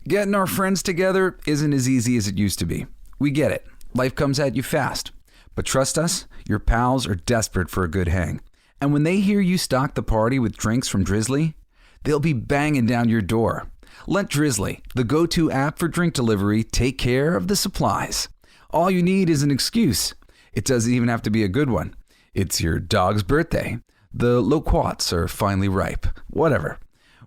Getting our friends together isn't as easy as it used to be. We get it. Life comes at you fast. But trust us, your pals are desperate for a good hang. And when they hear you stock the party with drinks from Drizzly, they'll be banging down your door. Let Drizzly, the go-to app for drink delivery, take care of the supplies. All you need is an excuse. It doesn't even have to be a good one. It's your dog's birthday. The loquats are finally ripe. Whatever.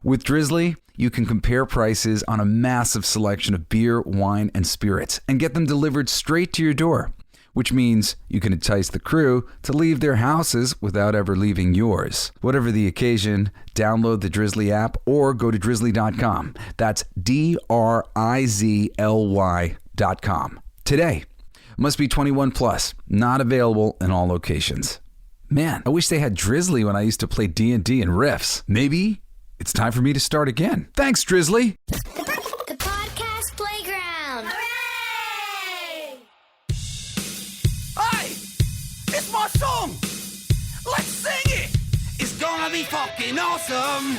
With Drizzly, you can compare prices on a massive selection of beer, wine, and spirits and get them delivered straight to your door, which means you can entice the crew to leave their houses without ever leaving yours. Whatever the occasion, download the Drizzly app or go to drizzly.com. That's DRIZLY.com. Today. Must be 21 plus. Not available in all locations. Man, I wish they had Drizzly when I used to play D&D and Riffs. Maybe it's time for me to start again. Thanks, Drizzly. The podcast playground. Hooray! Hey, it's my song. Let's sing it. It's gonna be fucking awesome.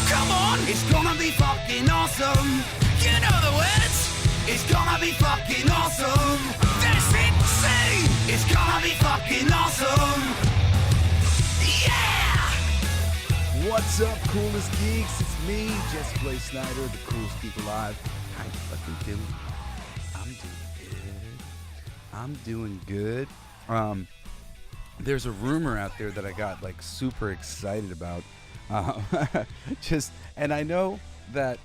Come on, it's gonna be fucking awesome. You know the words. It's gonna be fucking awesome. That's it, sing. It's gonna be fucking awesome. Yeah! What's up, Coolest Geeks? It's me, Blaze Snider, the Coolest Geek Alive. How you fucking doing? I'm doing good. There's a rumor out there that I got like super excited about. And I know that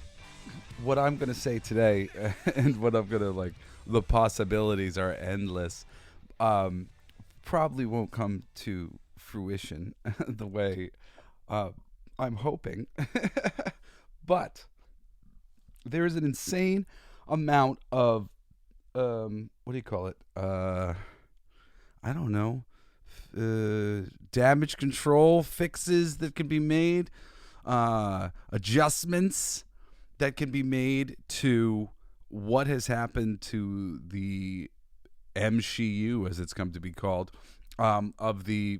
what I'm going to say today and what I'm going to like, the possibilities are endless. Probably won't come to fruition the way I'm hoping. But there is an insane amount of, what do you call it? I don't know. Damage control fixes that can be made, adjustments that can be made to what has happened to the MCU, as it's come to be called, of the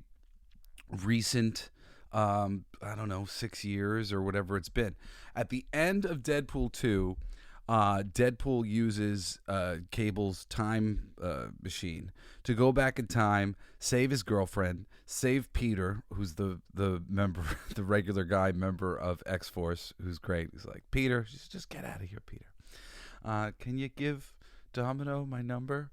recent, 6 years or whatever it's been. At the end of Deadpool 2, Deadpool uses Cable's time machine to go back in time, save his girlfriend, save Peter, who's the member, the regular guy member of X-Force, who's great. He's like, Peter, just get out of here, Peter. Can you give Domino my number?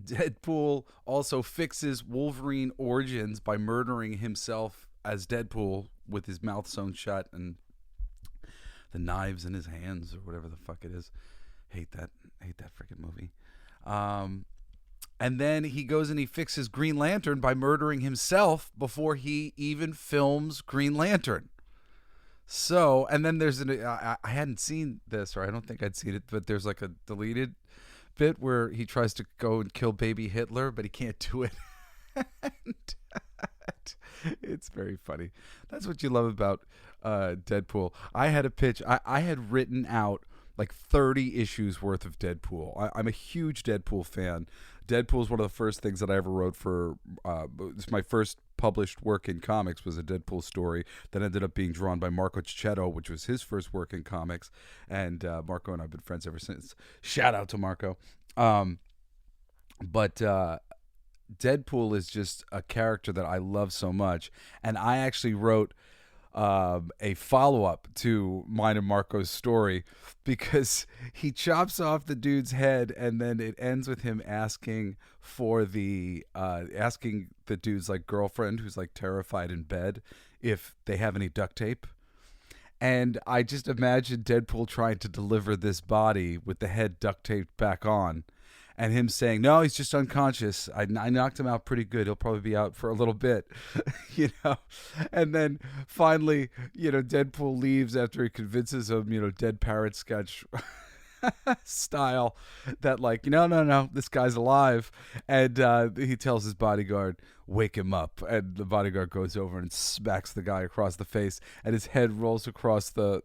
Deadpool also fixes Wolverine origins by murdering himself as Deadpool with his mouth sewn shut and the knives in his hands or whatever the fuck it is. Hate that freaking movie. And then he goes and he fixes Green Lantern by murdering himself before he even films Green Lantern. So, and then there's I hadn't seen this, or I don't think I'd seen it, but there's like a deleted bit where he tries to go and kill baby Hitler, but he can't do it. It's very funny. That's what you love about Deadpool. I had a pitch. I had written out like 30 issues worth of Deadpool. I'm a huge Deadpool fan. Deadpool is one of the first things that I ever wrote for. It's my first published work in comics was a Deadpool story that ended up being drawn by Marco Cicchetto, which was his first work in comics. And Marco and I have been friends ever since. Shout out to Marco. But Deadpool is just a character that I love so much. And I actually wrote a follow-up to mine and Marco's story because he chops off the dude's head and then it ends with him asking for asking the dude's like girlfriend who's like terrified in bed if they have any duct tape. And I just imagine Deadpool trying to deliver this body with the head duct taped back on. And him saying, no, he's just unconscious. I knocked him out pretty good. He'll probably be out for a little bit, And then finally, Deadpool leaves after he convinces him, Dead Parrot sketch style that like, no, this guy's alive. And he tells his bodyguard, wake him up. And the bodyguard goes over and smacks the guy across the face. And his head rolls across the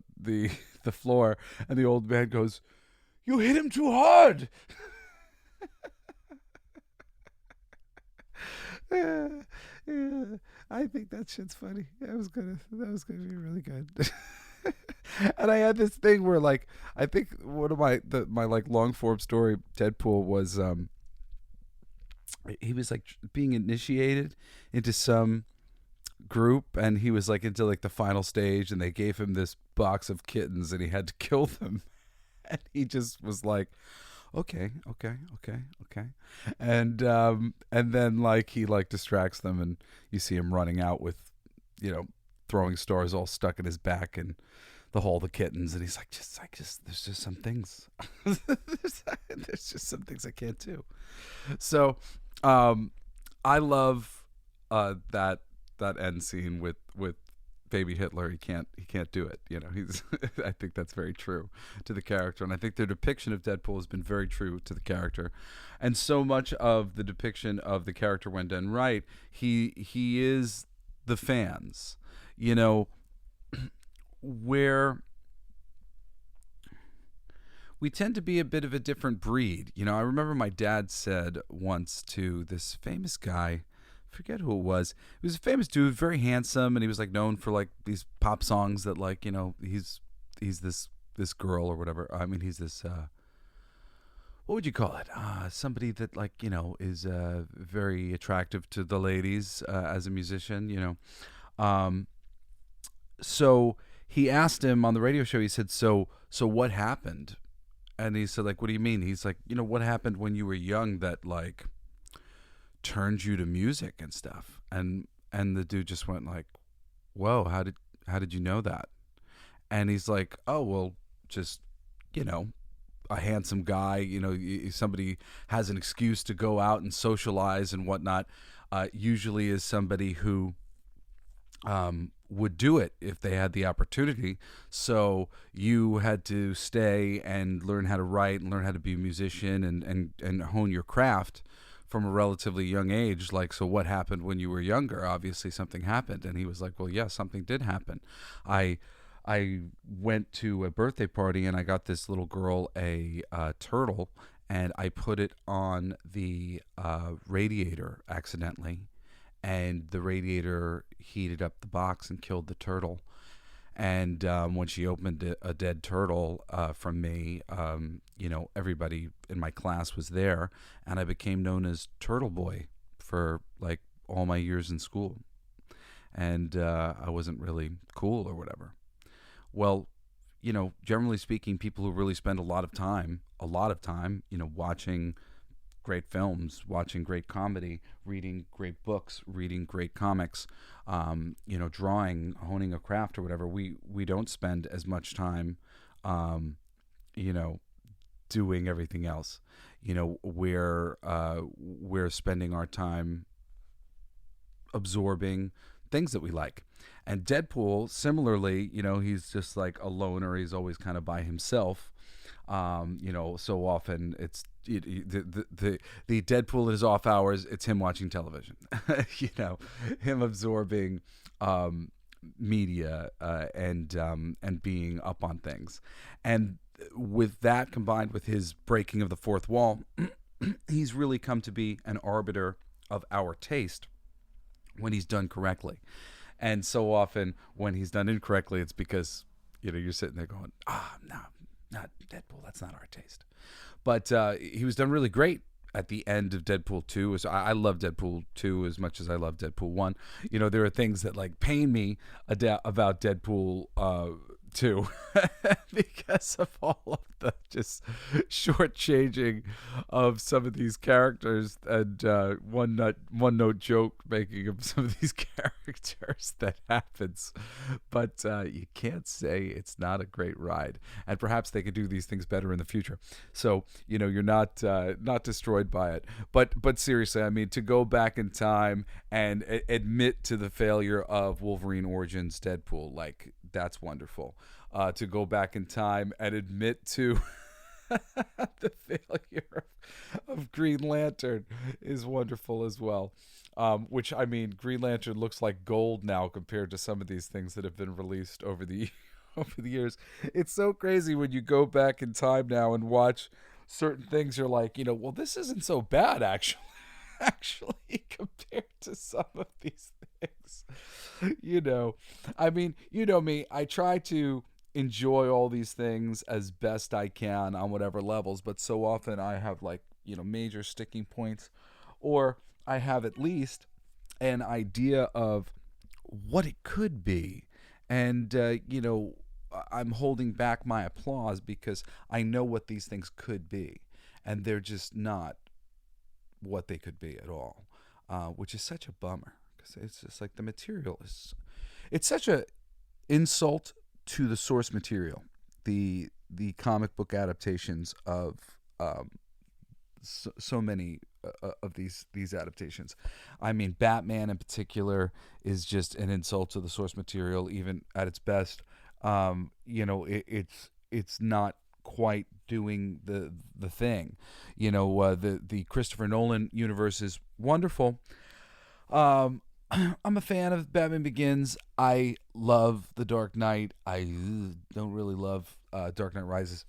floor. And the old man goes, you hit him too hard. Yeah, I think that shit's funny. That was gonna be really good. And I had this thing where, like, I think one of my like long form story Deadpool was he was like being initiated into some group, and he was like into like the final stage, and they gave him this box of kittens, and he had to kill them, and he just was like, okay, and then like he like distracts them, and you see him running out with, you know, throwing stars all stuck in his back and the kittens, and he's like, just there's just some things there's just some things I can't do. So I love that end scene with baby Hitler. He can't do it, you know. He's I think that's very true to the character, and I think their depiction of Deadpool has been very true to the character. And so much of the depiction of the character, when done right, he is the fans, you know, where we tend to be a bit of a different breed. You know, I remember my dad said once to this famous guy, forget who it was. He was a famous dude, very handsome, and he was like known for like these pop songs that, like, you know, he's this girl or whatever. I mean, he's this what would you call it? Somebody that, like, you know, is very attractive to the ladies as a musician, you know. So he asked him on the radio show, he said, so what happened? And he said, like, what do you mean? He's like, you know, what happened when you were young that, like, turned you to music and stuff? And the dude just went like, whoa, how did you know that? And he's like, oh, well, just, you know, a handsome guy, you know, somebody has an excuse to go out and socialize and whatnot, usually is somebody who would do it if they had the opportunity. So you had to stay and learn how to write and learn how to be a musician and hone your craft from a relatively young age. Like, so what happened when you were younger? Obviously something happened. And he was like, well, yeah, something did happen. I went to a birthday party and I got this little girl a turtle, and I put it on the radiator accidentally, and the radiator heated up the box and killed the turtle. And when she opened a dead turtle from me, you know, everybody in my class was there, and I became known as Turtle Boy for like all my years in school. And I wasn't really cool or whatever. Well, you know, generally speaking, people who really spend a lot of time, you know, watching great films, watching great comedy, reading great books, reading great comics, you know, drawing, honing a craft or whatever. We don't spend as much time, you know, doing everything else. You know, we're spending our time absorbing things that we like. And Deadpool, similarly, you know, he's just like a loner. He's always kind of by himself. You know, so often it's the Deadpool in his off hours, it's him watching television. You know, him absorbing media and being up on things. And with that combined with his breaking of the fourth wall, he's really come to be an arbiter of our taste when he's done correctly. And so often when he's done incorrectly, it's because, you know, you're sitting there going, no, not Deadpool, that's not our taste. But he was done really great at the end of Deadpool 2. I love Deadpool 2 as much as I love Deadpool 1. You know, there are things that like pain me about Deadpool 2 because of all of the just shortchanging of some of these characters and one note joke making of some of these characters that happens. But you can't say it's not a great ride, and perhaps they could do these things better in the future. So, you know, you're not destroyed by it. But seriously, I mean, to go back in time and admit to the failure of Wolverine Origins Deadpool, like, that's wonderful. To go back in time and admit to the failure of Green Lantern is wonderful as well. Which, I mean, Green Lantern looks like gold now compared to some of these things that have been released over the years. It's so crazy when you go back in time now and watch certain things. You're like, you know, well, this isn't so bad actually compared to some of these things. You know, I mean, you know me, I try to enjoy all these things as best I can on whatever levels, but so often I have major sticking points, or I have at least an idea of what it could be. And, I'm holding back my applause because I know what these things could be, and they're just not what they could be at all, which is such a bummer, because it's just like the material it's such a insult to the source material, the comic book adaptations of so many of these adaptations. I mean, Batman in particular is just an insult to the source material, even at its best. It's not quite doing the thing. The Christopher Nolan universe is wonderful. I'm a fan of Batman Begins. I love The Dark Knight. I don't really love Dark Knight Rises.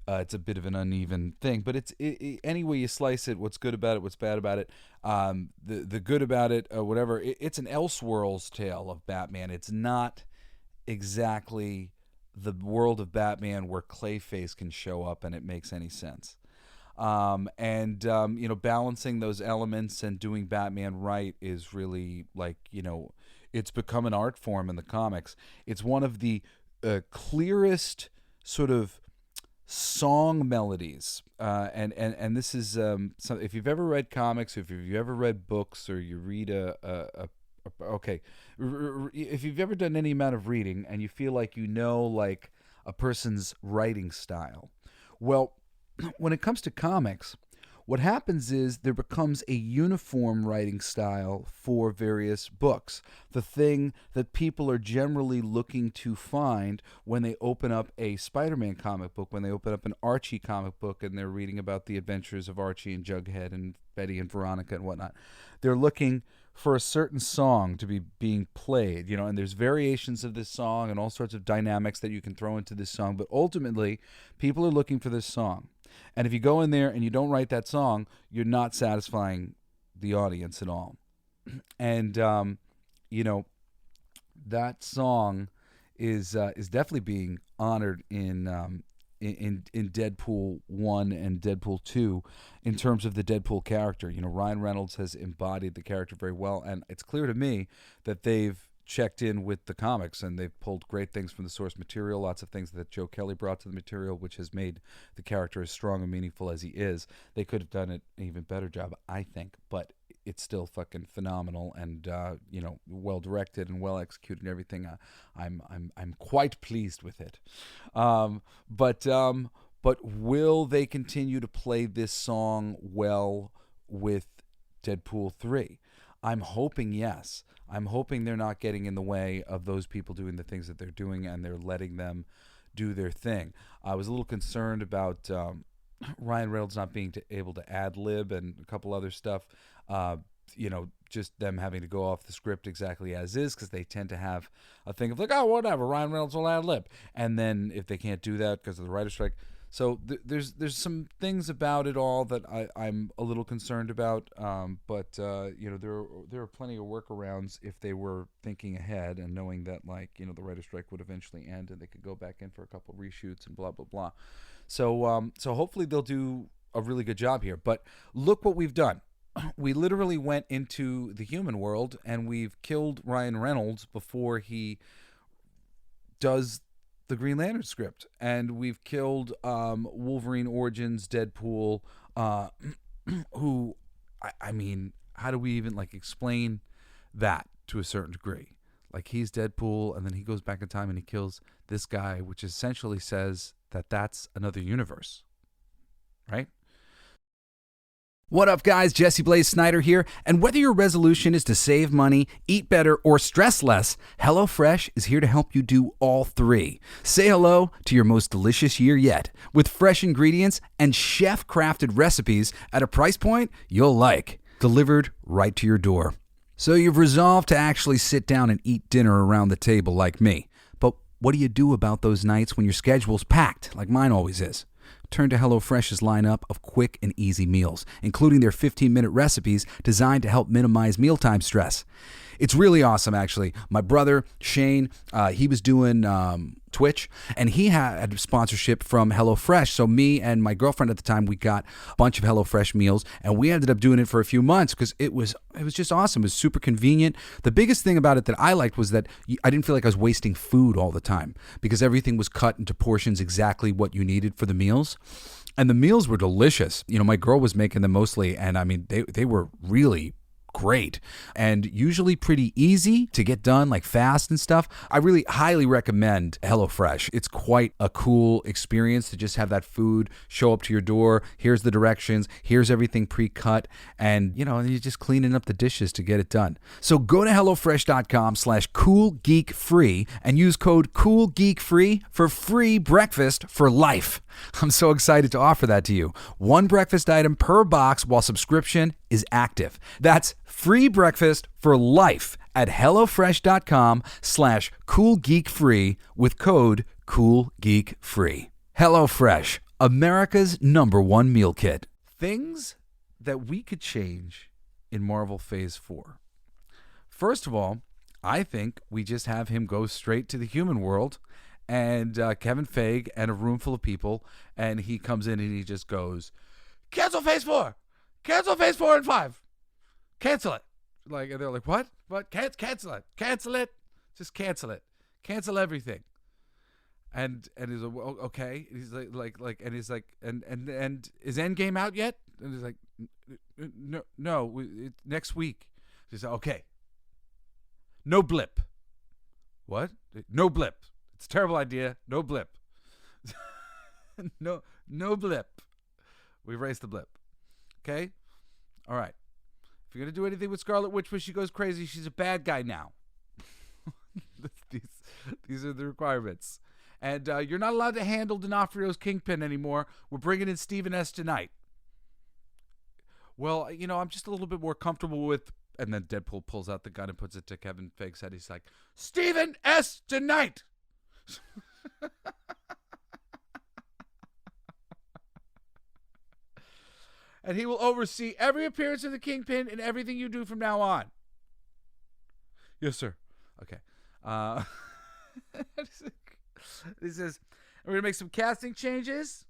It's a bit of an uneven thing, but it's any way you slice it, what's good about it, what's bad about it, the good about it, whatever. It's an Elseworlds tale of Batman. It's not exactly the world of Batman where Clayface can show up and it makes any sense. Balancing those elements and doing Batman right is really it's become an art form in the comics. It's one of the clearest sort of song melodies, and this is if you've ever read comics, if you've ever read books, or you read if you've ever done any amount of reading and you feel like a person's writing style, well, when it comes to comics, what happens is there becomes a uniform writing style for various books. The thing that people are generally looking to find when they open up a Spider-Man comic book, when they open up an Archie comic book and they're reading about the adventures of Archie and Jughead and Betty and Veronica and whatnot, they're looking for a certain song to be being played, and there's variations of this song and all sorts of dynamics that you can throw into this song, but ultimately, people are looking for this song. And if you go in there and you don't write that song, you're not satisfying the audience at all. And that song is definitely being honored in Deadpool 1 and Deadpool 2 in terms of the Deadpool character. Ryan Reynolds has embodied the character very well, and it's clear to me that they've checked in with the comics and they've pulled great things from the source material, lots of things that Joe Kelly brought to the material, which has made the character as strong and meaningful as he is. They could have done an even better job, I think, but it's still fucking phenomenal and well directed and well executed and everything. I'm quite pleased with it. But will they continue to play this song well with Deadpool 3? I'm hoping yes. I'm hoping they're not getting in the way of those people doing the things that they're doing and they're letting them do their thing. I was a little concerned about Ryan Reynolds not being able to ad-lib and a couple other stuff. Just them having to go off the script exactly as is, because they tend to have a thing of whatever, Ryan Reynolds will ad-lib. And then if they can't do that because of the writer's strike. So there's some things about it all that I'm a little concerned about, but there are plenty of workarounds if they were thinking ahead and knowing that the writer's strike would eventually end and they could go back in for a couple of reshoots and blah blah blah. So hopefully they'll do a really good job here. But look what we've done. We literally went into the human world and we've killed Ryan Reynolds before he does the Green Lantern script, and we've killed Wolverine Origins Deadpool, who, I mean, how do we even explain that to a certain degree? He's Deadpool, and then he goes back in time and he kills this guy, which essentially says that that's another universe, right? What up, guys? Jesse Blaze Snider here. And whether your resolution is to save money, eat better, or stress less, HelloFresh is here to help you do all three. Say hello to your most delicious year yet with fresh ingredients and chef-crafted recipes at a price point you'll like, delivered right to your door. So you've resolved to actually sit down and eat dinner around the table like me. But what do you do about those nights when your schedule's packed, like mine always is? turn to HelloFresh's lineup of quick and easy meals, including their 15-minute recipes designed to help minimize mealtime stress. It's really awesome, actually. My brother, Shane, he was doing Twitch, and he had a sponsorship from HelloFresh. So me and my girlfriend at the time, we got a bunch of HelloFresh meals, and we ended up doing it for a few months because it was just awesome. It was super convenient. The biggest thing about it that I liked was that I didn't feel like I was wasting food all the time because everything was cut into portions exactly what you needed for the meals. And the meals were delicious. You know, my girl was making them mostly, and I mean, they were really great and usually pretty easy to get done, like fast and stuff. I really highly recommend HelloFresh. It's quite a cool experience to just have that food show up to your door. Here's the directions. Here's everything pre-cut. And, you know, you're just cleaning up the dishes to get it done. So go to HelloFresh.com/CoolGeekFree and use code CoolGeekFree for free breakfast for life. I'm so excited to offer that to you. One breakfast item per box while subscription is active. That's free breakfast for life at HelloFresh.com/CoolGeekFree with code CoolGeekFree. HelloFresh, America's #1 meal kit. Things that we could change in Marvel Phase 4. First of all, I think we just have him go straight to the human world and Kevin Feige and a room full of people, and he comes in and he just goes, cancel Phase 4! Cancel Phase 4 and 5! Cancel it! Like, and they're like, what? What? Cancel it! Cancel it! Just cancel it! Cancel everything! And he's like, well, okay. He's like, and he's like, and is Endgame out yet? And he's like, no, next week. He's like, okay. No blip. What? No blip. It's a terrible idea. No blip. No blip. We erased the blip. Okay? All right. If you're going to do anything with Scarlet Witch when she goes crazy, she's a bad guy now. These are the requirements. And you're not allowed to handle D'Onofrio's Kingpin anymore. We're bringing in Stephen S. tonight. Well, you know, I'm just a little bit more comfortable with... And then Deadpool pulls out the gun and puts it to Kevin Feige's head. He's like, Stephen S. tonight! And he will oversee every appearance of the Kingpin and everything you do from now on. Yes, sir. Okay. He says, we're going to make some casting changes.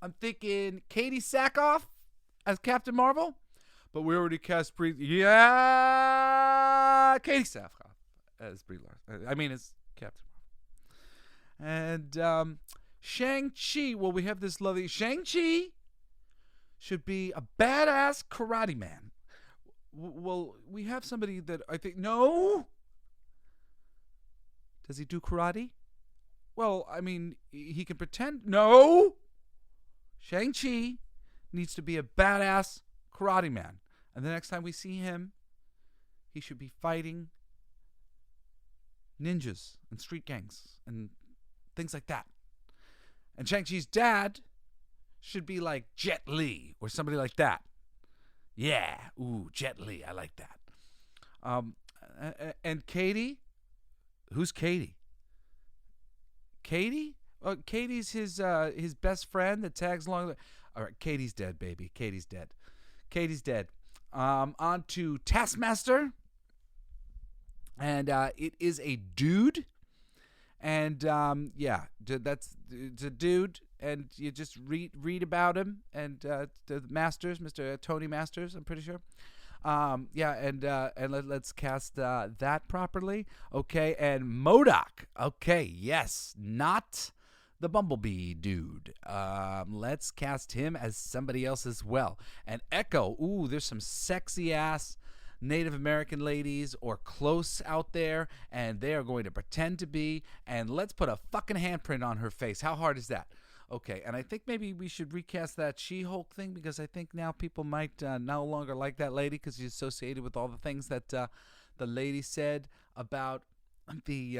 I'm thinking Katie Sackhoff as Captain Marvel. But we already cast Katie Sackhoff as Brie Larson. I mean, as Captain Marvel. And Shang-Chi, well, we have this lovely... Shang-Chi should be a badass karate man. Well, we have somebody that I think... No! Does he do karate? Well, I mean, he can pretend... No! Shang-Chi needs to be a badass karate man. And the next time we see him, he should be fighting ninjas and street gangs and things like that. And Shang-Chi's dad should be like Jet Li or somebody like that. Yeah. Ooh, Jet Li. I like that. And Katie? Who's Katie? Katie? Katie's his best friend that tags along. All right, Katie's dead, baby. Katie's dead. Katie's dead. On to Taskmaster. And it is a dude. And yeah, it's a dude. And you just read about him. And the Masters, Mr. Tony Masters, I'm pretty sure. Yeah, and let's cast that properly. Okay, and MODOK. Okay, yes, not the Bumblebee dude. Let's cast him as somebody else as well. And Echo. Ooh, there's some sexy ass Native American ladies or close out there, and they are going to pretend to be. And let's put a fucking handprint on her face. How hard is that? Okay, and I think maybe we should recast that She-Hulk thing because I think now people might no longer like that lady because she's associated with all the things that the lady said about the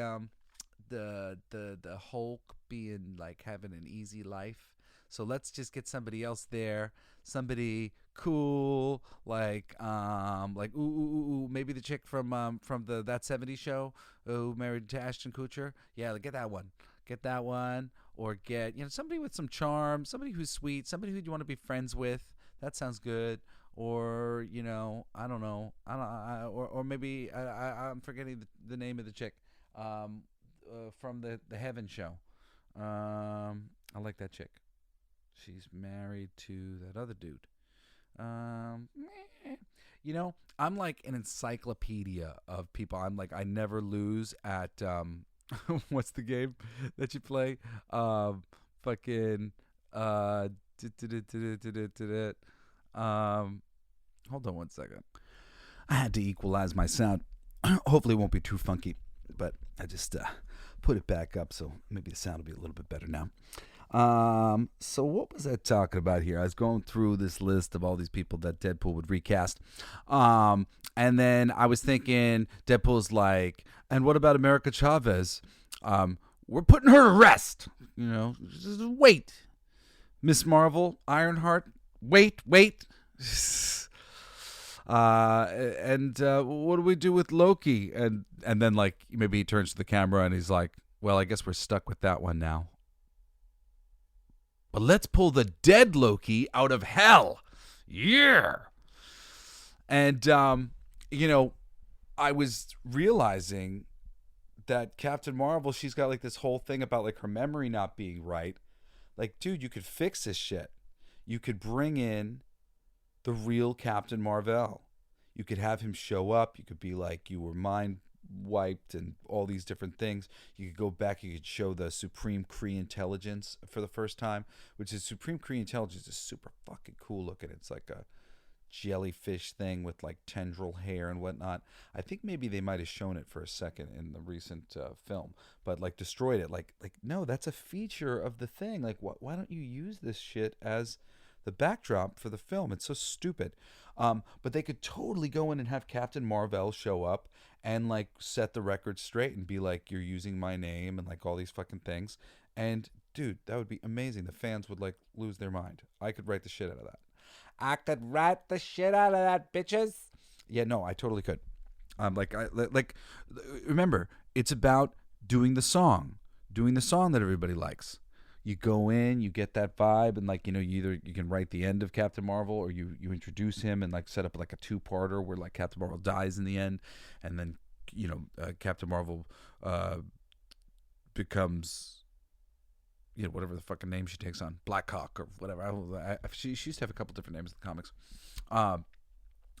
Hulk being like having an easy life. So let's just get somebody else there, somebody cool, like maybe the chick from the That 70s Show who married to Ashton Kutcher. Yeah, get that one. get that one, or get somebody with some charm, somebody who's sweet, somebody who you want to be friends with. That sounds good. Or I don't know, or maybe I'm forgetting the name of the chick from the Heaven show. I like that chick. She's married to that other dude. I'm like an encyclopedia of people. I'm like, I never lose at what's the game that you play? Fucking hold on one second. I had to equalize my sound. Hopefully it won't be too funky, but I just put it back up, so maybe the sound will be a little bit better now. So what was I talking about here? I was going through this list of all these people that Deadpool would recast. And then I was thinking, Deadpool's like, and what about America Chavez? We're putting her to rest. Just wait. Miss Marvel, Ironheart, wait. And what do we do with Loki? And then like maybe he turns to the camera and he's like, well, I guess we're stuck with that one now. But let's pull the dead Loki out of hell. Yeah. And, I was realizing that Captain Marvel, she's got like this whole thing about like her memory not being right. Like, dude, you could fix this shit. You could bring in the real Captain Marvel. You could have him show up. You could be like, you were mind wiped and all these different things. You could go back. You could show the Supreme Kree Intelligence for the first time, which is Supreme Kree Intelligence is super fucking cool looking. It's like a jellyfish thing with like tendril hair and whatnot. I think maybe they might have shown it for a second in the recent film, but like destroyed it. Like no, that's a feature of the thing. Like why don't you use this shit as the backdrop for the film? It's so stupid. But they could totally go in and have Captain Marvel show up and like set the record straight and be like, you're using my name and like all these fucking things. And dude, that would be amazing. The fans would like lose their mind. I could write the shit out of that. I could write the shit out of that, bitches. Yeah, no, I totally could. Remember, it's about doing the song that everybody likes. You go in, you get that vibe, and like you can write the end of Captain Marvel, or you introduce him and like set up like a two-parter where like Captain Marvel dies in the end, and then Captain Marvel becomes whatever the fucking name she takes on, Black Hawk or whatever. She used to have a couple different names in the comics,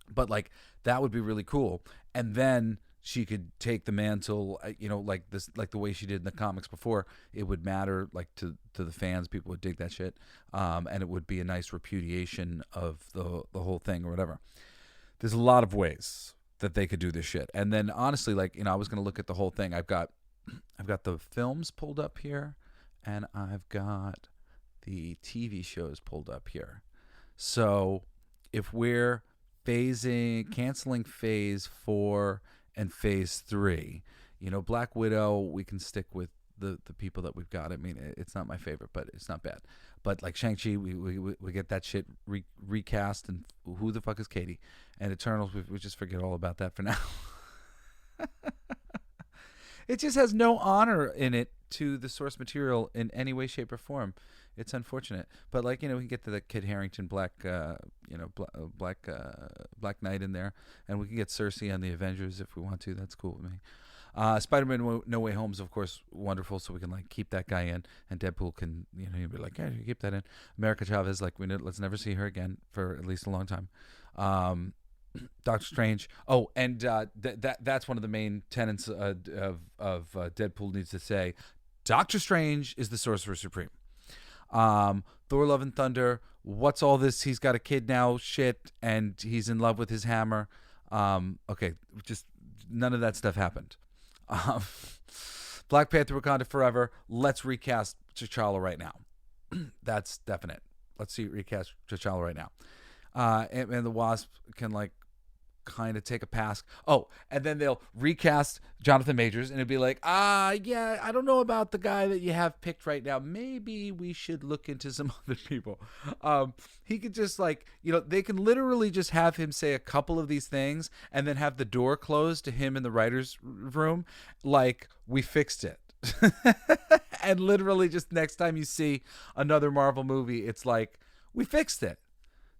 but like that would be really cool, and then she could take the mantle, like this, like the way she did in the comics before. It would matter, like to the fans. People would dig that shit, and it would be a nice repudiation of the whole thing or whatever. There's a lot of ways that they could do this shit, and then honestly, like I was gonna look at the whole thing. I've got the films pulled up here, and I've got the TV shows pulled up here. So if we're canceling Phase 4 and Phase 3, Black Widow, we can stick with the people that we've got. I mean, it's not my favorite, but it's not bad. But like Shang-Chi, we get that shit recast, and who the fuck is Katie? And Eternals, we just forget all about that for now. It just has no honor in it to the source material in any way, shape, or form. It's unfortunate, but like we can get to the Kid Harington Black Knight in there, and we can get Cersei on the Avengers if we want to. That's cool with me. Spider-Man No Way Home is of course wonderful, so we can like keep that guy in, and Deadpool can he'd be like, yeah, you keep that in. America Chavez, like let's never see her again for at least a long time. Doctor Strange. Oh, and that's one of the main tenets of Deadpool needs to say. Doctor Strange is the Sorcerer Supreme. Thor Love and Thunder, what's all this? He's got a kid now, shit, and he's in love with his hammer. Okay, just none of that stuff happened. Black Panther Wakanda Forever, let's recast T'Challa right now. That's definite. Let's see recast T'Challa right now. Ant-Man the Wasp can like kind of take a pass. Oh, and then they'll recast Jonathan Majors, and it'd be like, yeah, I don't know about the guy that you have picked right now. Maybe we should look into some other people. He could just like, they can literally just have him say a couple of these things and then have the door closed to him in the writer's room. Like, we fixed it. And literally just next time you see another Marvel movie, it's like, we fixed it.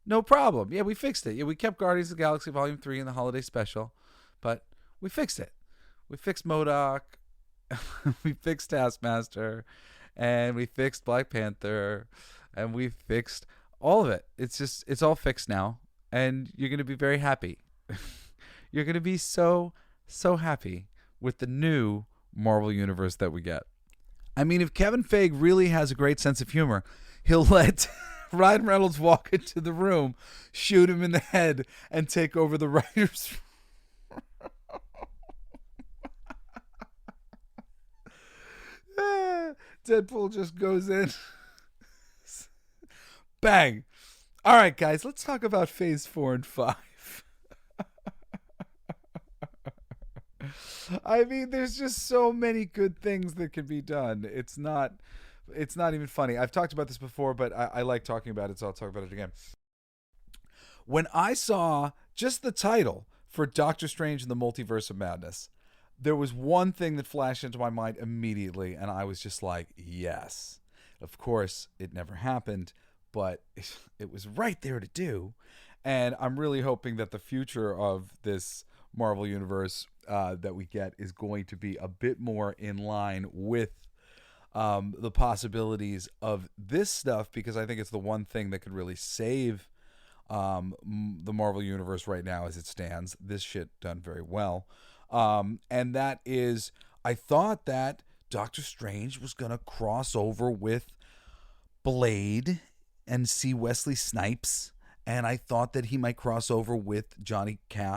No problem. Yeah, we fixed it. Yeah, we kept Guardians of the Galaxy Volume 3 in the holiday special, but we fixed it. We fixed MODOK. We fixed Taskmaster. And we fixed Black Panther. And we fixed all of it. It's all fixed now. And you're going to be very happy. You're going to be so happy with the new Marvel Universe that we get. I mean, if Kevin Feige really has a great sense of humor, he'll let Ryan Reynolds walk into the room, shoot him in the head, and take over the writers' Deadpool just goes in. Bang. All right, guys, let's talk about Phase 4 and 5. I mean, there's just so many good things that can be done. It's not even funny. I've talked about this before, but I like talking about it, so I'll talk about it again. When I saw just the title for Doctor Strange and the Multiverse of Madness, there was one thing that flashed into my mind immediately, and I was just like, yes. Of course, it never happened, but it was right there to do. And I'm really hoping that the future of this Marvel Universe that we get is going to be a bit more in line with the possibilities of this stuff, because I think it's the one thing that could really save the Marvel Universe right now as it stands. This shit done very well. And that is, I thought that Doctor Strange was going to cross over with Blade and see Wesley Snipes. And I thought that he might cross over with Johnny Cage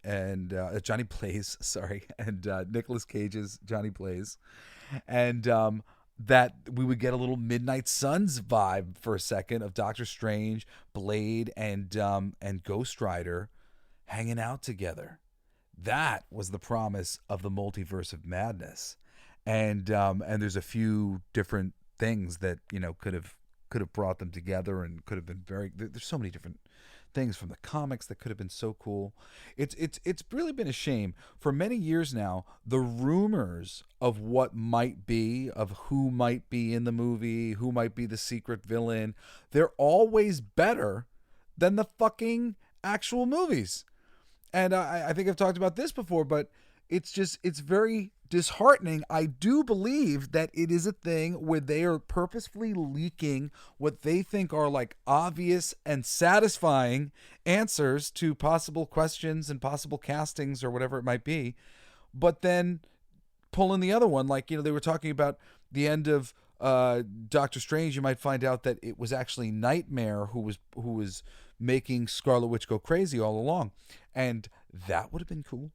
and Johnny Blaze, sorry, and Nicolas Cage's Johnny Blaze, and that we would get a little Midnight Suns vibe for a second of Doctor Strange, Blade, and Ghost Rider hanging out together. That was the promise of the Multiverse of Madness, and there's a few different things that could have brought them together and could have been there's so many different things from the comics that could have been so cool. It's really been a shame. For many years now, the rumors of what might be, of who might be in the movie, who might be the secret villain, they're always better than the fucking actual movies. And I think I've talked about this before, but it's very disheartening. I do believe that it is a thing where they are purposefully leaking what they think are like obvious and satisfying answers to possible questions and possible castings or whatever it might be, but then pulling the other one. Like, they were talking about the end of Doctor Strange. You might find out that it was actually Nightmare who was making Scarlet Witch go crazy all along, and that would have been cool.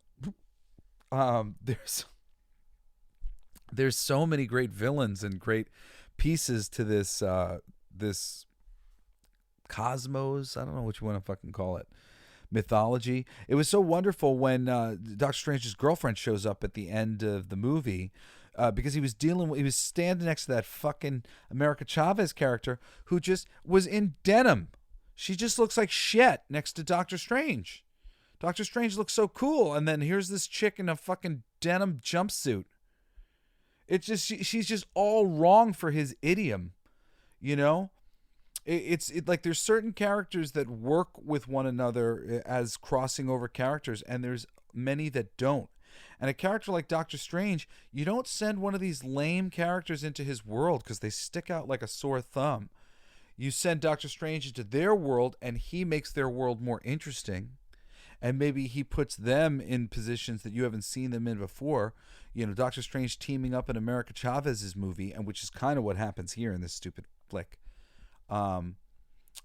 There's so many great villains and great pieces to this this cosmos. I don't know what you want to fucking call it. Mythology. It was so wonderful when Doctor Strange's girlfriend shows up at the end of the movie, because he was standing next to that fucking America Chavez character who just was in denim. She just looks like shit next to Doctor Strange. Doctor Strange looks so cool, and then here's this chick in a fucking denim jumpsuit. It's just she's just all wrong for his idiom, It's like there's certain characters that work with one another as crossing over characters, and there's many that don't. And a character like Doctor Strange, you don't send one of these lame characters into his world because they stick out like a sore thumb. You send Doctor Strange into their world, and he makes their world more interesting. And maybe he puts them in positions that you haven't seen them in before. Doctor Strange teaming up in America Chavez's movie, and which is kind of what happens here in this stupid flick. And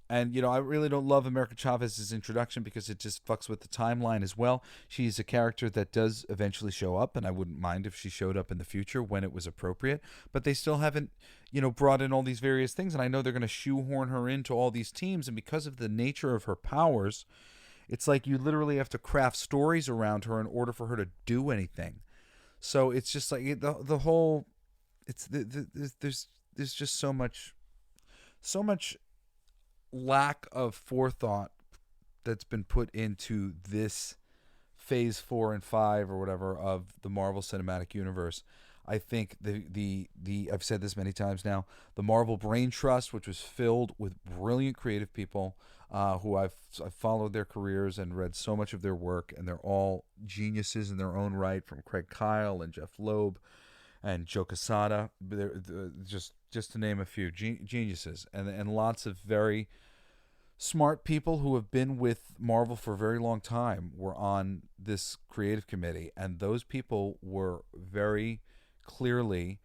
I really don't love America Chavez's introduction because it just fucks with the timeline as well. She's a character that does eventually show up, and I wouldn't mind if she showed up in the future when it was appropriate. But they still haven't, brought in all these various things, and I know they're going to shoehorn her into all these teams, and because of the nature of her powers, it's like you literally have to craft stories around her in order for her to do anything. So it's just like the whole. There's just so much lack of forethought that's been put into this phase 4 and 5 or whatever of the Marvel Cinematic Universe. I think the I've said this many times now, the Marvel Brain Trust, which was filled with brilliant creative people who I've followed their careers and read so much of their work, and they're all geniuses in their own right, from Craig Kyle and Jeff Loeb and Joe Quesada, just to name a few, geniuses, and lots of very smart people who have been with Marvel for a very long time were on this creative committee, and those people were very clearly,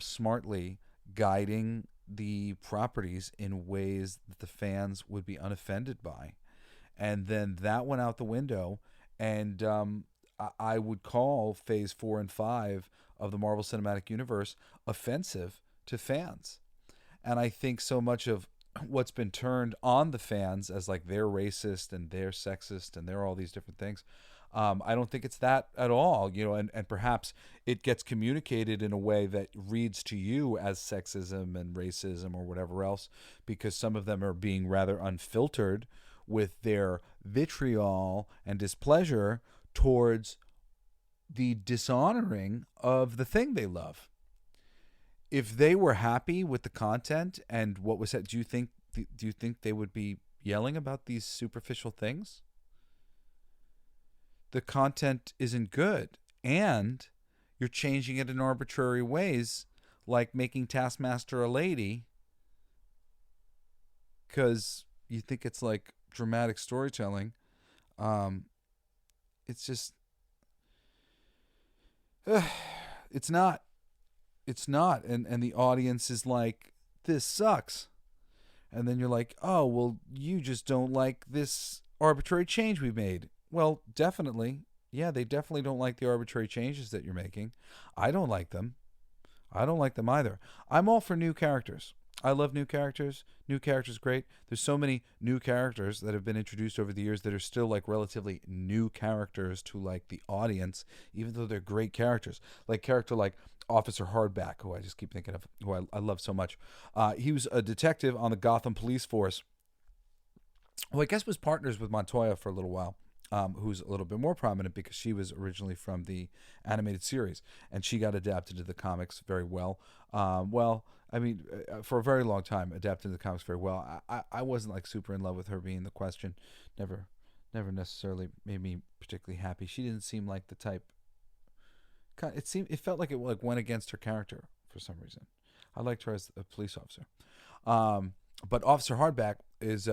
smartly guiding the properties in ways that the fans would be unoffended by. And then that went out the window, and I would call phase 4 and 5 of the Marvel Cinematic Universe offensive to fans. And I think so much of what's been turned on the fans as like they're racist and they're sexist and they're all these different things, I don't think it's that at all, and perhaps it gets communicated in a way that reads to you as sexism and racism or whatever else, because some of them are being rather unfiltered with their vitriol and displeasure towards the dishonoring of the thing they love. If they were happy with the content and what was said, do you think they would be yelling about these superficial things? The content isn't good, and you're changing it in arbitrary ways, like making Taskmaster a lady because you think it's like dramatic storytelling. It's just it's not. It's not. And the audience is like, this sucks. And then you're like, oh, well, you just don't like this arbitrary change we made. Well, definitely. Yeah, they definitely don't like the arbitrary changes that you're making. I don't like them. I don't like them either. I'm all for new characters. I love new characters. New characters, great. There's so many new characters that have been introduced over the years that are still like relatively new characters to like the audience, even though they're great characters. Like character like Officer Hardback, who I just keep thinking of, who I love so much. He was a detective on the Gotham police force, who I guess was partners with Montoya for a little while, who's a little bit more prominent because she was originally from the animated series, and she got adapted to the comics very well. For a very long time, adapted to the comics very well. I wasn't like super in love with her being the Question. Never necessarily made me particularly happy. She didn't seem like the type. It felt like it like went against her character for some reason. I liked her as a police officer. But Officer Hardback is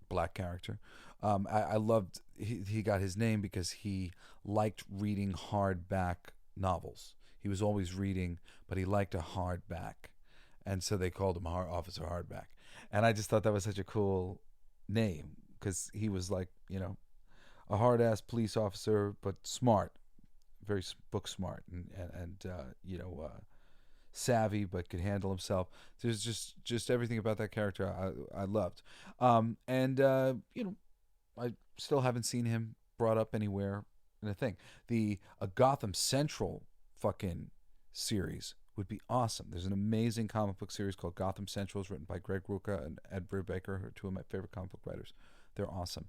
black character. I loved he got his name because he liked reading hardback novels. He was always reading, but he liked a hardback, and so they called him Officer Hardback. And I just thought that was such a cool name because he was like, a hard ass police officer, but smart, very book smart, and savvy, but could handle himself. There's just everything about that character I loved. I still haven't seen him brought up anywhere in a thing. A Gotham Central fucking series would be awesome. There's an amazing comic book series called Gotham Central. It's written by Greg Rucka and Ed Brubaker, who are two of my favorite comic book writers. They're awesome.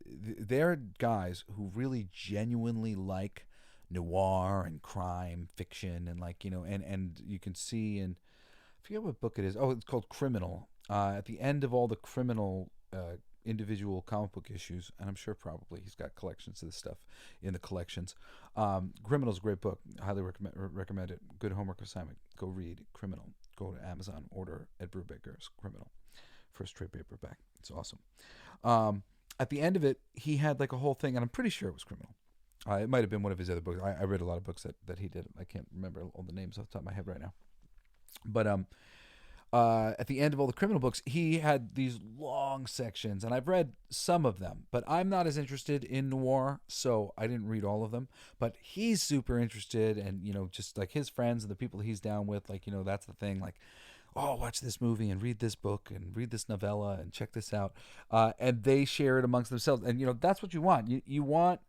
They're guys who really genuinely like noir and crime fiction, and and you can see in, I forget what book it is. Oh, it's called Criminal. At the end of all the Criminal individual comic book issues, and I'm sure probably he's got collections of this stuff in the collections. Criminal's a great book. Highly recommend it. Good homework assignment. Go read Criminal. Go to Amazon, order Ed Brubaker's Criminal. First trade paperback. It's awesome. At the end of it, he had like a whole thing, and I'm pretty sure it was Criminal. It might have been one of his other books. I read a lot of books that he did. I can't remember all the names off the top of my head right now. But at the end of all the Criminal books, he had these long sections, and I've read some of them, but I'm not as interested in noir, so I didn't read all of them. But he's super interested, and just like his friends and the people he's down with, like that's the thing, like, oh, watch this movie and read this book and read this novella and check this out, and they share it amongst themselves, and that's what you want. You want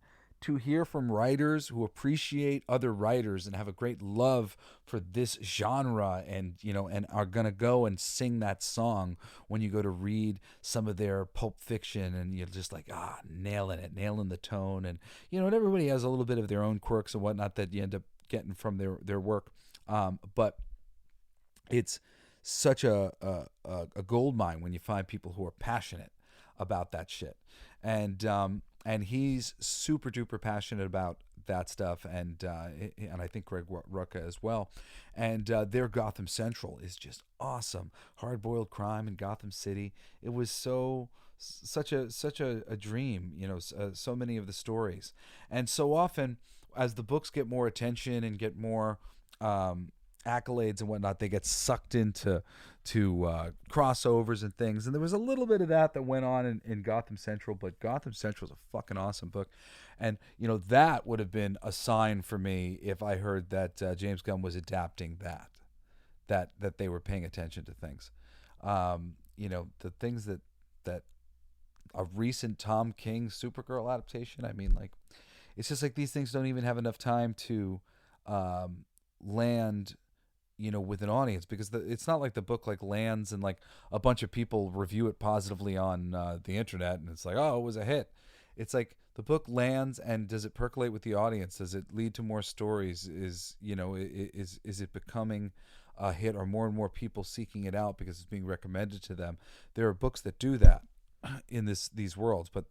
to hear from writers who appreciate other writers and have a great love for this genre, and and are gonna go and sing that song when you go to read some of their Pulp Fiction, and you're just like, nailing the tone, and and everybody has a little bit of their own quirks and whatnot that you end up getting from their work, but it's such a gold mine when you find people who are passionate about that shit, and he's super duper passionate about that stuff, and I think Greg Rucka as well, and their Gotham Central is just awesome. Hard boiled crime in Gotham City. It was such a dream, so many of the stories, and so often as the books get more attention and get more accolades and whatnot, they get sucked into crossovers and things, and there was a little bit of that went on in Gotham Central, but Gotham Central is a fucking awesome book, and that would have been a sign for me if I heard that James Gunn was adapting that they were paying attention to things, the things that a recent Tom King Supergirl adaptation, I mean, like, it's just like these things don't even have enough time to land with an audience, because it's not like the book lands and a bunch of people review it positively on the internet and it's like, oh, it was a hit. It's like the book lands, and does it percolate with the audience? Does it lead to more stories? Is it becoming a hit, or more and more people seeking it out because it's being recommended to them? There are books that do that in these worlds, but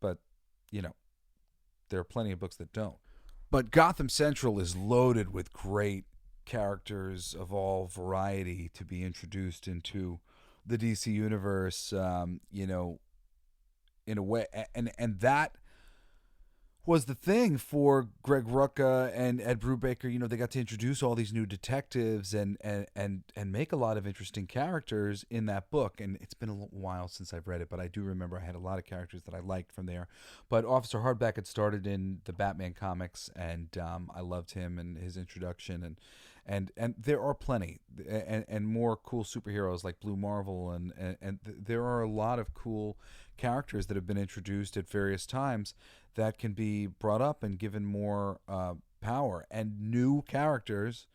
there are plenty of books that don't. But Gotham Central is loaded with great characters of all variety to be introduced into the DC universe, in a way, and that was the thing for Greg Rucka and Ed Brubaker. They got to introduce all these new detectives and make a lot of interesting characters in that book. And it's been a while since I've read it, but I do remember I had a lot of characters that I liked from there. But Officer Hardback had started in the Batman comics, and I loved him and his introduction, and there are plenty and more cool superheroes like Blue Marvel, and there are a lot of cool characters that have been introduced at various times that can be brought up and given more power, and new characters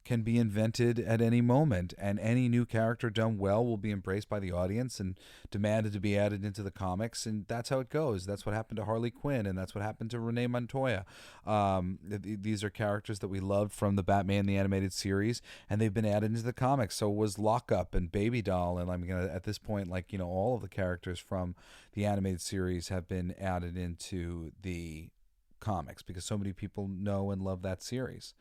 can be invented at any moment, and any new character done well will be embraced by the audience and demanded to be added into the comics, and that's how it goes. That's what happened to Harley Quinn, and that's what happened to Renee Montoya. These are characters that we loved from the Batman the Animated Series, and they've been added into the comics. So was Lockup and Baby Doll, and I'm gonna, at this point, all of the characters from the animated series have been added into the comics because so many people know and love that series.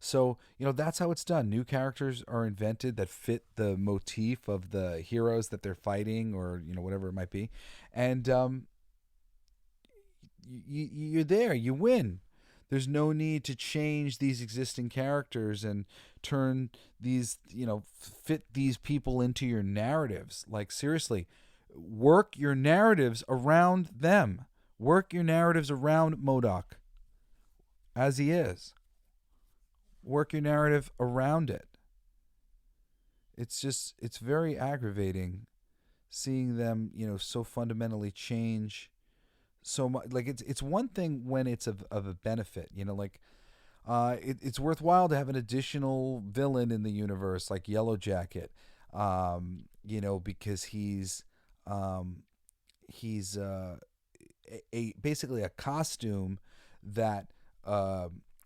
So, that's how it's done. New characters are invented that fit the motif of the heroes that they're fighting, or, whatever it might be. And you're there. You win. There's no need to change these existing characters and turn these, fit these people into your narratives. Seriously, work your narratives around them. Work your narratives around MODOK as he is. Work your narrative around it. It's very aggravating seeing them, so fundamentally change so much. It's one thing when it's of a benefit, it's worthwhile to have an additional villain in the universe like Yellow Jacket, because he's basically a costume that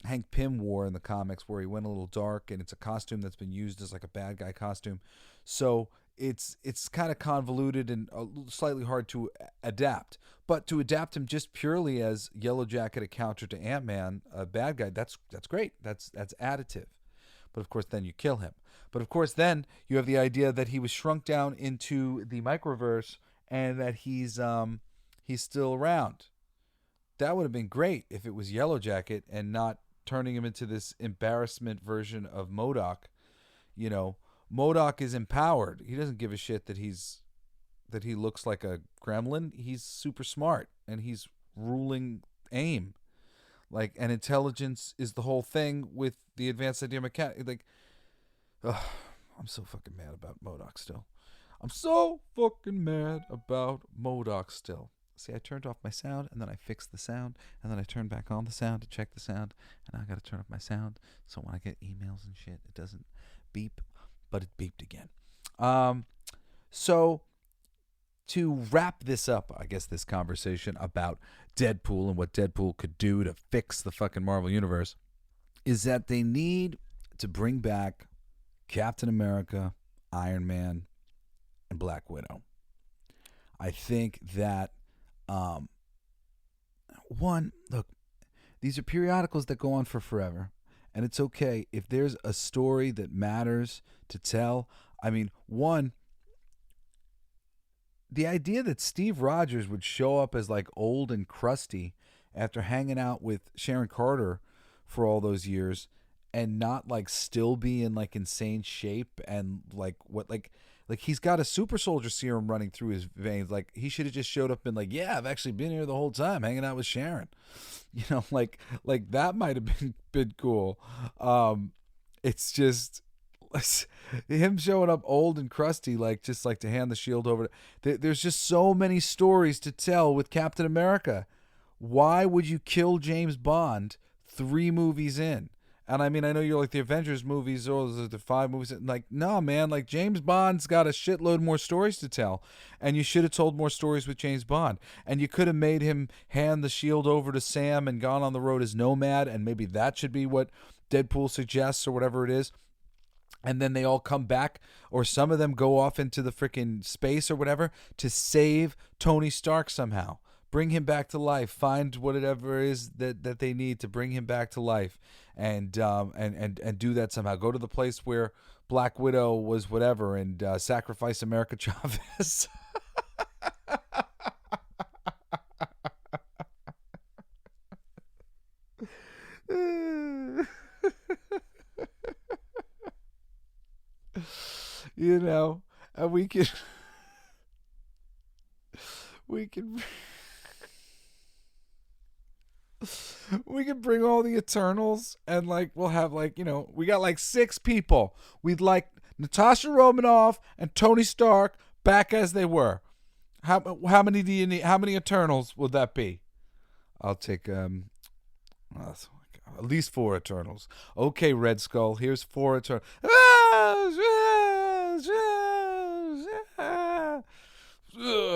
Hank Pym wore in the comics, where he went a little dark, and it's a costume that's been used as a bad guy costume. So it's kind of convoluted and slightly hard to adapt. But to adapt him just purely as Yellow Jacket, a counter to Ant-Man, a bad guy, that's great. That's additive. But of course, then you kill him. But of course, then you have the idea that he was shrunk down into the microverse and that he's still around. That would have been great if it was Yellow Jacket and not turning him into this embarrassment version of MODOK. MODOK is empowered. He doesn't give a shit that he looks like a gremlin. He's super smart, and he's ruling AIM. And intelligence is the whole thing with the advanced idea mechanic. I'm so fucking mad about MODOK still. I'm so fucking mad about MODOK still. See, I turned off my sound, and then I fixed the sound, and then I turned back on the sound to check the sound, and now I got to turn off my sound, so when I get emails and shit, it doesn't beep, but it beeped again. So to wrap this up, I guess this conversation about Deadpool and what Deadpool could do to fix the fucking Marvel Universe is that they need to bring back Captain America, Iron Man, and Black Widow. I think that, one, look, these are periodicals that go on for forever, and it's okay if there's a story that matters to tell. I mean, one, the idea that Steve Rogers would show up as like old and crusty after hanging out with Sharon Carter for all those years and not like still be in like insane shape and like what like he's got a super soldier serum running through his veins. Like he should have just showed up and like, yeah, I've actually been here the whole time hanging out with Sharon. You know, like that might have been cool. It's just him showing up old and crusty, like just like to hand the shield over. There's just so many stories to tell with Captain America. Why would you kill James Bond 3 movies in? And I mean, I know you're like the Avengers movies or the 5 movies. Like, no, man, like James Bond's got a shitload more stories to tell. And you should have told more stories with James Bond. And you could have made him hand the shield over to Sam and gone on the road as Nomad. And maybe that should be what Deadpool suggests or whatever it is. And then they all come back, or some of them go off into the freaking space or whatever to save Tony Stark somehow. Bring him back to life. Find whatever it is that they need to bring him back to life, and do that somehow. Go to the place where Black Widow was, whatever, and sacrifice America Chavez. You know, and we can bring all the Eternals, and like we'll have like, you know, we got like 6 people. We'd like Natasha Romanoff and Tony Stark back as they were. How many do you need? How many Eternals would that be? I'll take at least 4 Eternals. Okay, Red Skull, here's 4 Eternals.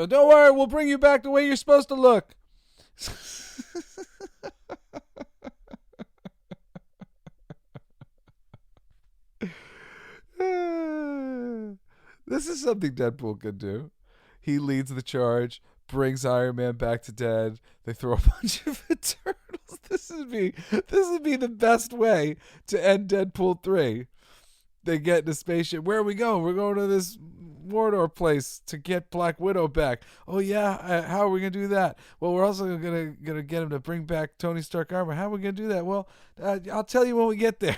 Don't worry, we'll bring you back the way you're supposed to look. This is something Deadpool could do. He leads the charge, brings Iron Man back to dead. They throw a bunch of Eternals. This would be the best way to end Deadpool 3. They get in a spaceship. Where are we going? We're going to this Mordor place to get Black Widow back. Oh yeah, how are we gonna do that? Well, we're also gonna get him to bring back Tony Stark armor. How are we gonna do that? Well, I'll tell you when we get there.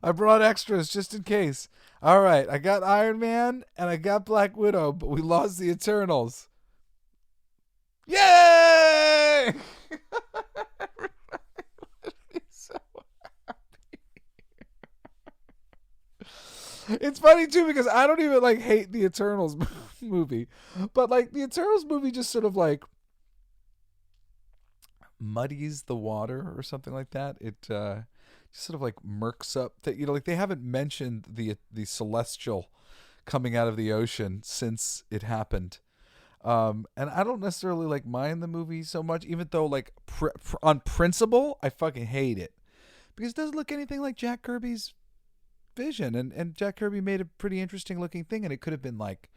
I brought extras just in case. All right, I got Iron Man and I got Black Widow, but we lost the Eternals. Yay! So happy. It's funny too because I don't even like hate the Eternals movie, but like the Eternals movie just sort of like muddies the water or something like that. It just sort of like murks up that, you know, like they haven't mentioned the celestial coming out of the ocean since it happened. And I don't necessarily like mind the movie so much, even though like on principle I fucking hate it because it doesn't look anything like Jack Kirby's vision, and Jack Kirby made a pretty interesting looking thing, and it could have been like,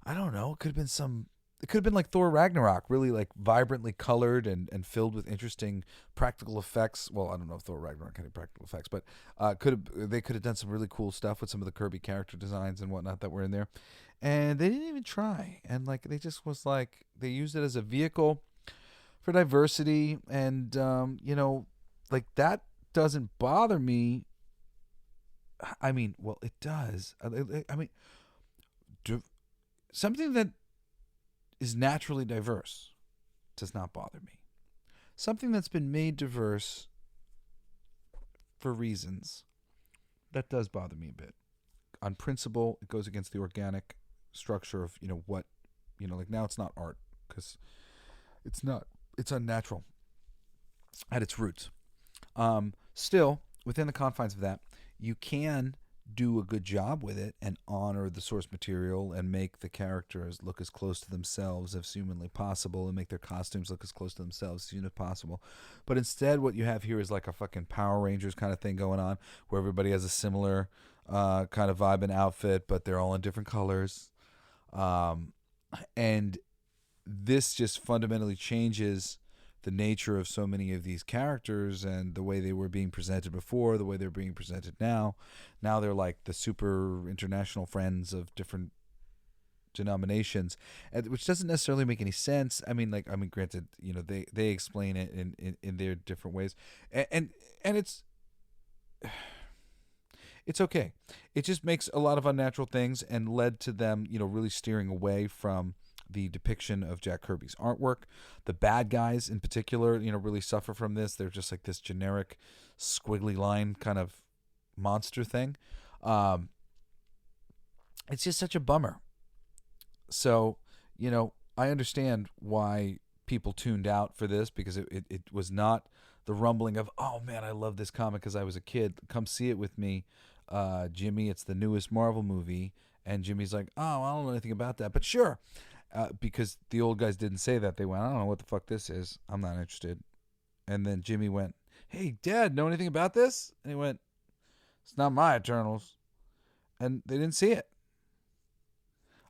I don't know, it could have been like Thor Ragnarok, really like vibrantly colored and filled with interesting practical effects. Well, I don't know if Thor Ragnarok had any practical effects, but they could have done some really cool stuff with some of the Kirby character designs and whatnot that were in there. And they didn't even try. And like they just was like, they used it as a vehicle for diversity. And, you know, like that doesn't bother me. I mean, well, it does. I mean, something that is naturally diverse does not bother me. Something that's been made diverse for reasons, that does bother me a bit. On principle, it goes against the organic structure of, what, like now it's not art because it's unnatural at its roots. Still, within the confines of that, you can do a good job with it and honor the source material and make the characters look as close to themselves as humanly possible and make their costumes look as close to themselves as humanly possible. But instead, what you have here is like a fucking Power Rangers kind of thing going on where everybody has a similar kind of vibe and outfit, but they're all in different colors. And this just fundamentally changes the nature of so many of these characters and the way they were being presented before, the way they're being presented now. Now they're like the super international friends of different denominations, which doesn't necessarily make any sense. I mean, granted, they explain it in their different ways, and it's okay. It just makes a lot of unnatural things and led to them, really steering away from the depiction of Jack Kirby's artwork. The bad guys in particular, really suffer from this. They're just like this generic squiggly line kind of monster thing. It's just such a bummer. So, I understand why people tuned out for this because it was not the rumbling of, oh man, I love this comic because I was a kid. Come see it with me, Jimmy. It's the newest Marvel movie. And Jimmy's like, oh, I don't know anything about that, but sure. Because the old guys didn't say that. They went, I don't know what the fuck this is. I'm not interested. And then Jimmy went, hey, Dad, know anything about this? And he went, it's not my Eternals. And they didn't see it.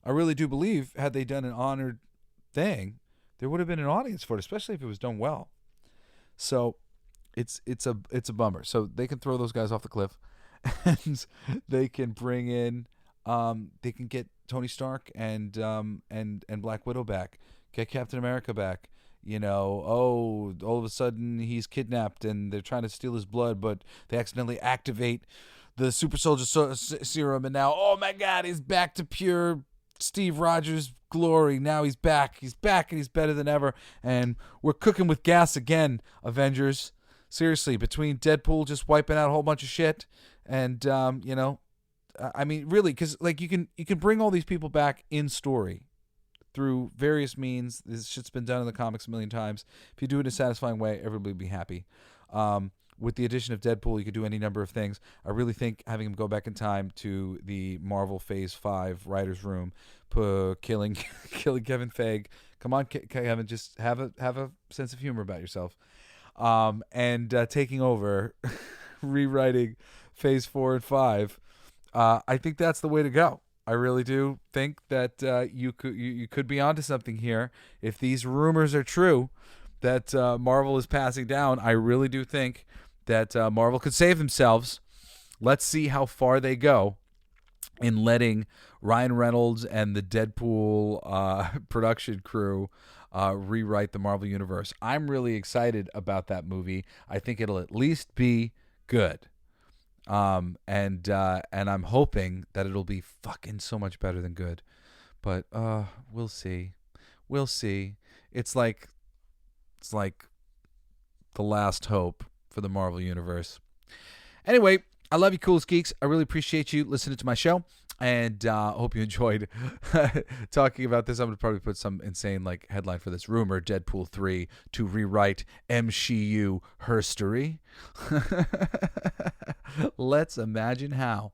I really do believe had they done an honored thing, there would have been an audience for it, especially if it was done well. So it's a bummer. So they can throw those guys off the cliff and they can bring in they can get Tony Stark and Black Widow back, get Captain America back. All of a sudden he's kidnapped and they're trying to steal his blood, but they accidentally activate the super soldier serum, and now, oh my God, he's back to pure Steve Rogers glory. Now he's back, and he's better than ever, and we're cooking with gas again, Avengers. Seriously, between Deadpool just wiping out a whole bunch of shit, and I mean, really, because like you can bring all these people back in story through various means. This shit's been done in the comics a million times. If you do it in a satisfying way, everybody will be happy. With the addition of Deadpool, you could do any number of things. I really think having him go back in time to the Marvel Phase 5 writer's room, killing Kevin Feige. Come on, Kevin, just have a sense of humor about yourself. And taking over, rewriting Phase 4 and 5. I think that's the way to go. I really do think that you could be onto something here. If these rumors are true that Marvel is passing down, I really do think that Marvel could save themselves. Let's see how far they go in letting Ryan Reynolds and the Deadpool production crew rewrite the Marvel Universe. I'm really excited about that movie. I think it'll at least be good. And I'm hoping that it'll be fucking so much better than good. But we'll see. It's like the last hope for the Marvel Universe. Anyway, I love you, Coolest Geeks. I really appreciate you listening to my show. And I hope you enjoyed talking about this. I'm going to probably put some insane headline for this. Rumor, Deadpool 3 to rewrite MCU HERstory. Let's imagine how.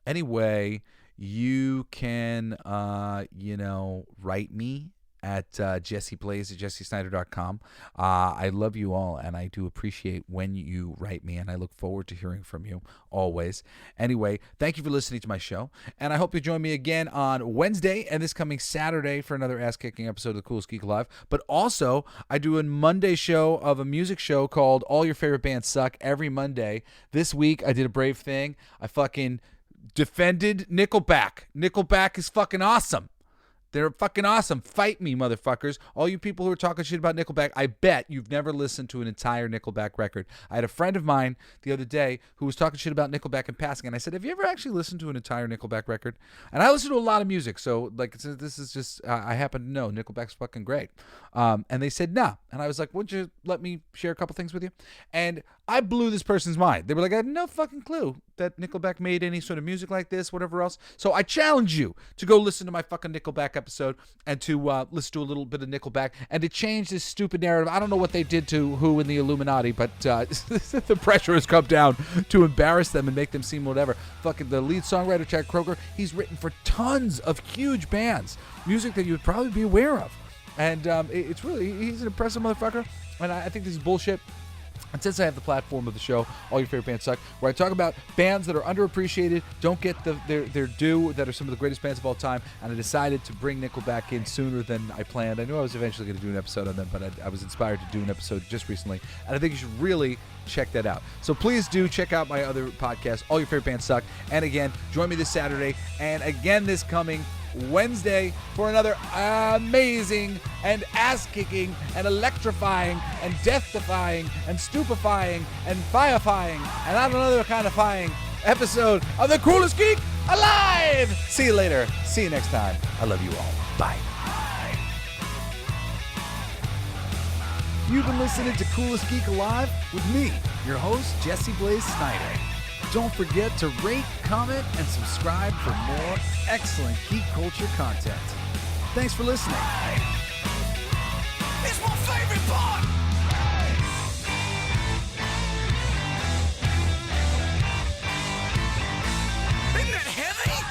Anyway, you can, write me at JesseBlaze at JesseSnider.com. I love you all, and I do appreciate when you write me, and I look forward to hearing from you always. Anyway, thank you for listening to my show, and I hope you join me again on Wednesday and this coming Saturday for another ass-kicking episode of the Coolest Geek Alive. But also, I do a Monday show of a music show called All Your Favorite Bands Suck every Monday. This week, I did a brave thing. I fucking defended Nickelback. Nickelback is fucking awesome. They're fucking awesome. Fight me, motherfuckers. All you people who are talking shit about Nickelback, I bet you've never listened to an entire Nickelback record. I had a friend of mine the other day who was talking shit about Nickelback in passing, and I said, have you ever actually listened to an entire Nickelback record? And I listen to a lot of music, so like this is just, I happen to know Nickelback's fucking great. And they said, nah. And I was like, would you let me share a couple things with you? And I blew this person's mind. They were like, I had no fucking clue that Nickelback made any sort of music like this, whatever else. So I challenge you to go listen to my fucking Nickelback episode and to listen to a little bit of Nickelback and to change this stupid narrative. I don't know what they did to who in the Illuminati, but the pressure has come down to embarrass them and make them seem whatever. Fucking the lead songwriter, Chad Kroeger, he's written for tons of huge bands, music that you would probably be aware of. And it's really, he's an impressive motherfucker. And I think this is bullshit. And since I have the platform of the show, All Your Favorite Bands Suck, where I talk about bands that are underappreciated, don't get their due, that are some of the greatest bands of all time, and I decided to bring Nickelback in sooner than I planned. I knew I was eventually going to do an episode on them, but I was inspired to do an episode just recently, and I think you should really check that out. So please do check out my other podcast, All Your Favorite Bands Suck, and again, join me this Saturday, and again this coming Wednesday for another amazing and ass-kicking and electrifying and death-defying and stupefying and fire-fying and not another kind of fying episode of the Coolest Geek Alive! See you later. See you next time. I love you all. Bye. You've been listening to Coolest Geek Alive with me, your host, Jesse Blaze Snider. Don't forget to rate, comment, and subscribe for more excellent geek culture content. Thanks for listening. It's my favorite part. Isn't that heavy?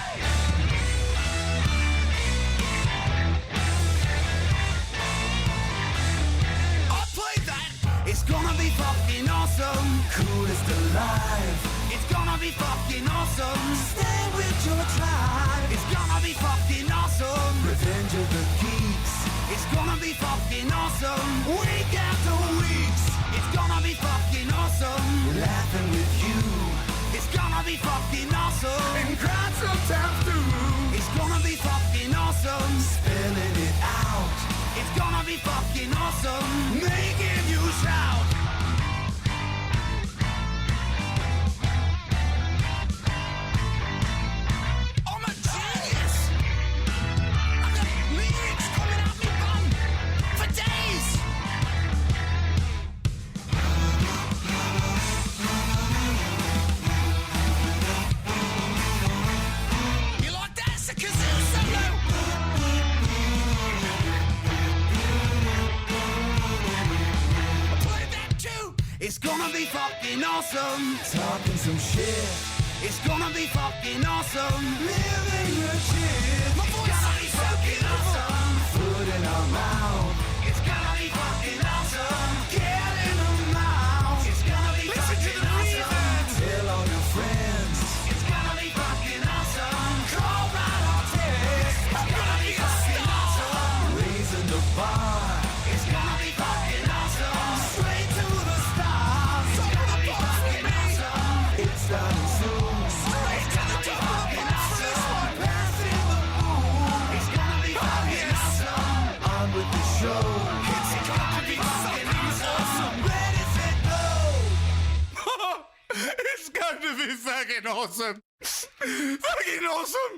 I played that. It's gonna be fucking awesome. Coolest alive. It's gonna be fucking awesome. Stay with your tribe. It's gonna be fucking awesome. Revenge of the Geeks. It's gonna be fucking awesome. Week after weeks. It's gonna be fucking awesome. Laughing with you. It's gonna be fucking awesome. And crying sometimes too. It's gonna be fucking awesome. Spelling it out. It's gonna be fucking awesome. Making you shout. It's gonna be fucking awesome. Talking some shit. It's gonna be fucking awesome. Living your shit. My voice is fucking awesome. Food in our mouth. It's gonna be fucking awesome. Get in the mouth. It's gonna be fucking awesome. Tell all your friends. It's gonna be fucking awesome. Call right or text. It's gonna be fucking awesome. Raising the bar. It's gonna be fucking awesome. Straight to the stars. It's gonna be fucking awesome. It's starting soon. Straight to the top. Awesome. Passing the moon. It's gonna be fucking awesome. On with the show. It's gonna be fucking awesome. Ready, set, go. It's gonna be fucking awesome. Fucking awesome.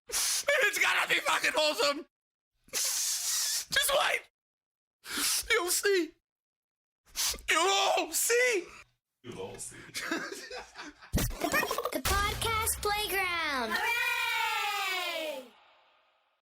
It's gonna be fucking awesome. Just wait. You'll see. You'll all see. The podcast